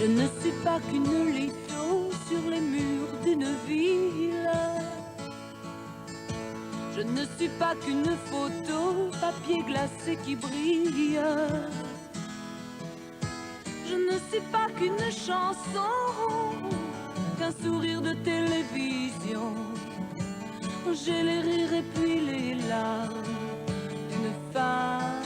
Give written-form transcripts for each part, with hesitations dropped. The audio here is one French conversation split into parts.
Je ne suis pas qu'une litho sur les murs d'une ville. Je ne suis pas qu'une photo, papier glacé qui brille. Je ne suis pas qu'une chanson, qu'un sourire de télévision. J'ai les rires et puis les larmes d'une femme.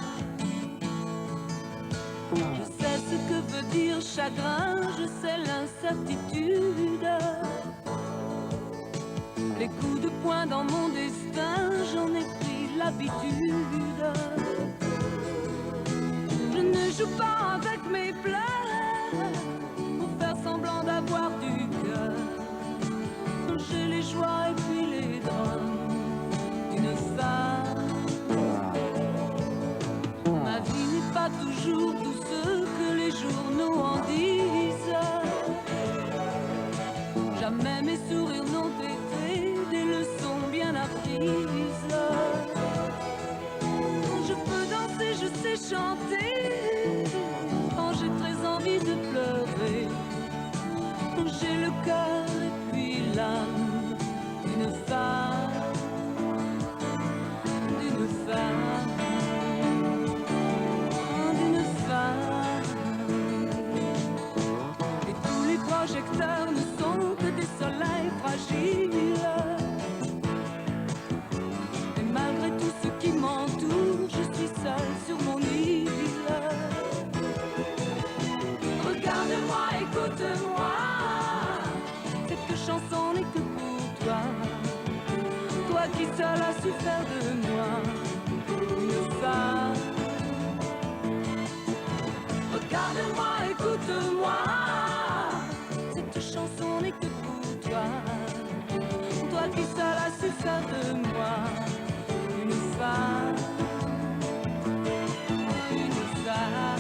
Je sais ce que veut dire chagrin, je sais l'incertitude. Les coups de poing dans mon destin, j'en ai pris l'habitude. Je ne joue pas avec mes pleurs pour faire semblant d'avoir du cœur. J'ai les joies et puis les drames d'une femme. Ma vie n'est pas toujours tout ce que les journaux en disent. Jamais mes sourires n'ont été des leçons bien apprises. Je peux danser, je sais chanter, quand j'ai très envie de pleurer. J'ai le cœur et puis l'âme d'une femme, d'une femme, d'une femme. Et tous les projecteurs ne sont que des soleils fragiles. Et malgré tout ce qui m'entoure, je suis seule sur mon île. Regarde-moi, écoute-moi, cette chanson n'est que pour toi. Toi qui seul as su faire de moi une femme. Regarde-moi, écoute-moi, cette chanson n'est que pour toi. Toi qui seul as su faire de moi une femme. Une femme.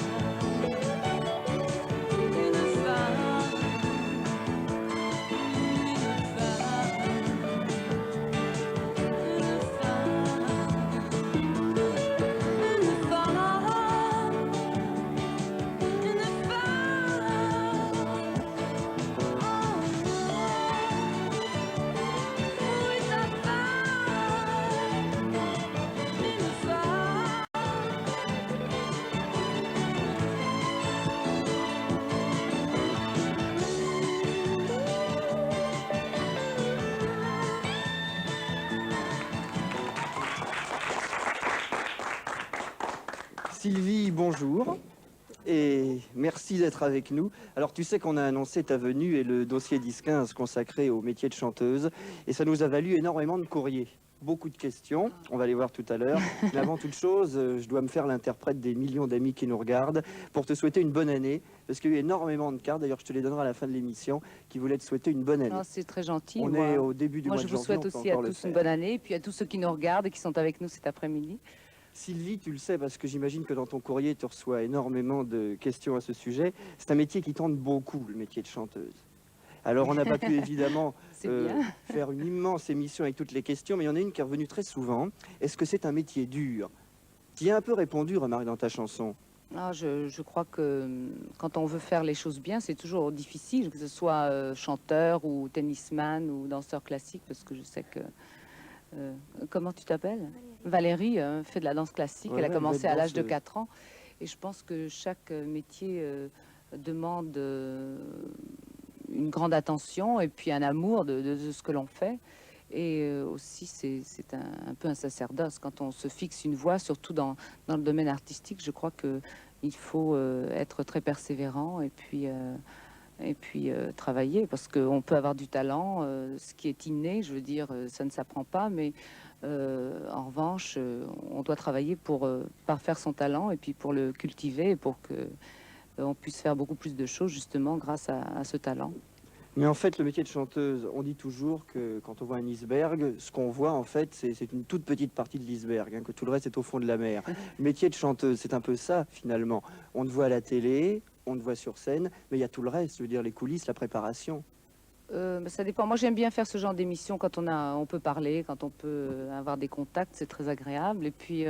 Sylvie, bonjour et merci d'être avec nous. Alors tu sais qu'on a annoncé ta venue et le dossier 10-15 consacré au métier de chanteuse et ça nous a valu énormément de courriers. Beaucoup de questions, on va les voir tout à l'heure. Mais avant toute chose, je dois me faire l'interprète des millions d'amis qui nous regardent pour te souhaiter une bonne année. Parce qu'il y a eu énormément de cartes, d'ailleurs je te les donnerai à la fin de l'émission, qui voulaient te souhaiter une bonne année. Oh, c'est très gentil. On est au début du mois de janvier. Moi je vous souhaite aussi à tous une bonne année et puis à tous ceux qui nous regardent et qui sont avec nous cet après-midi. Sylvie, tu le sais parce que j'imagine que dans ton courrier tu reçois énormément de questions à ce sujet. C'est un métier qui tente beaucoup, le métier de chanteuse. Alors on n'a pas pu évidemment faire une immense émission avec toutes les questions, mais il y en a une qui est revenue très souvent. Est-ce que c'est un métier dur? Tu y as un peu répondu, remarque, dans ta chanson. Ah, je crois que quand on veut faire les choses bien, c'est toujours difficile, que ce soit chanteur ou tennisman ou danseur classique, parce que je sais que... comment tu t'appelles? Valérie fait de la danse classique, elle a commencé à l'âge de 4 ans. Et je pense que chaque métier demande une grande attention et puis un amour de ce que l'on fait. Et aussi, c'est un peu un sacerdoce. Quand on se fixe une voie, surtout dans le domaine artistique, je crois qu'il faut être très persévérant et puis travailler, parce qu'on peut avoir du talent, ce qui est inné, je veux dire, ça ne s'apprend pas, mais en revanche, on doit travailler pour parfaire son talent et puis pour le cultiver et pour que on puisse faire beaucoup plus de choses justement grâce à ce talent. Mais en fait, le métier de chanteuse, on dit toujours que quand on voit un iceberg, ce qu'on voit en fait, c'est une toute petite partie de l'iceberg, hein, que tout le reste est au fond de la mer. Le métier de chanteuse, c'est un peu ça finalement. On te voit à la télé, on te voit sur scène, mais il y a tout le reste, je veux dire les coulisses, la préparation. Ça dépend. Moi, j'aime bien faire ce genre d'émission quand on peut parler, quand on peut avoir des contacts, c'est très agréable. Et puis,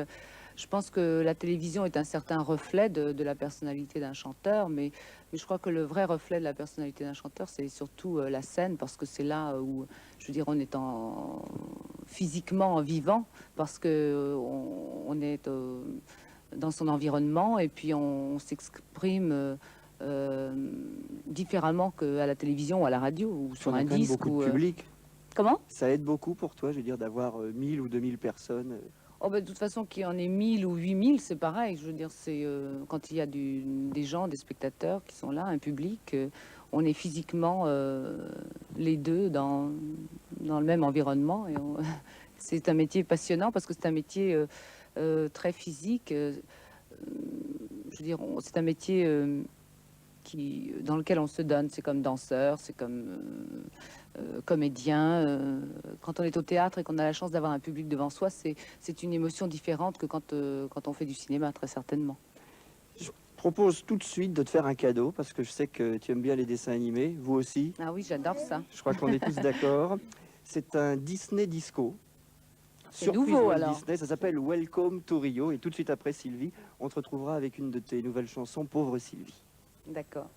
Je pense que la télévision est un certain reflet de la personnalité d'un chanteur, mais je crois que le vrai reflet de la personnalité d'un chanteur, c'est surtout la scène, parce que c'est là où, je veux dire, on est physiquement vivant, parce que on est dans son environnement et puis on s'exprime différemment qu'à la télévision ou à la radio ou sur On a un quand même disque. beaucoup de public. Comment? Ça aide beaucoup pour toi, je veux dire, d'avoir 1000 ou 2000 personnes. Oh ben, de toute façon, qu'il y en ait 1000 ou 8000, c'est pareil. Je veux dire, c'est quand il y a des gens, des spectateurs qui sont là, un public, on est physiquement les deux dans le même environnement. Et c'est un métier passionnant parce que c'est un métier très physique. Je veux dire, c'est un métier dans lequel on se donne. C'est comme danseur, c'est comme comédien. Quand on est au théâtre et qu'on a la chance d'avoir un public devant soi, c'est une émotion différente que quand on fait du cinéma, très certainement. Je propose tout de suite de te faire un cadeau, parce que je sais que tu aimes bien les dessins animés, vous aussi. Ah oui, j'adore ça. Je crois qu'on est tous d'accord. C'est un Disney Disco. C'est Surprise nouveau, Walt alors. Disney, ça s'appelle Welcome to Rio. Et tout de suite après Sylvie, on te retrouvera avec une de tes nouvelles chansons, Pauvre Sylvie. D'accord.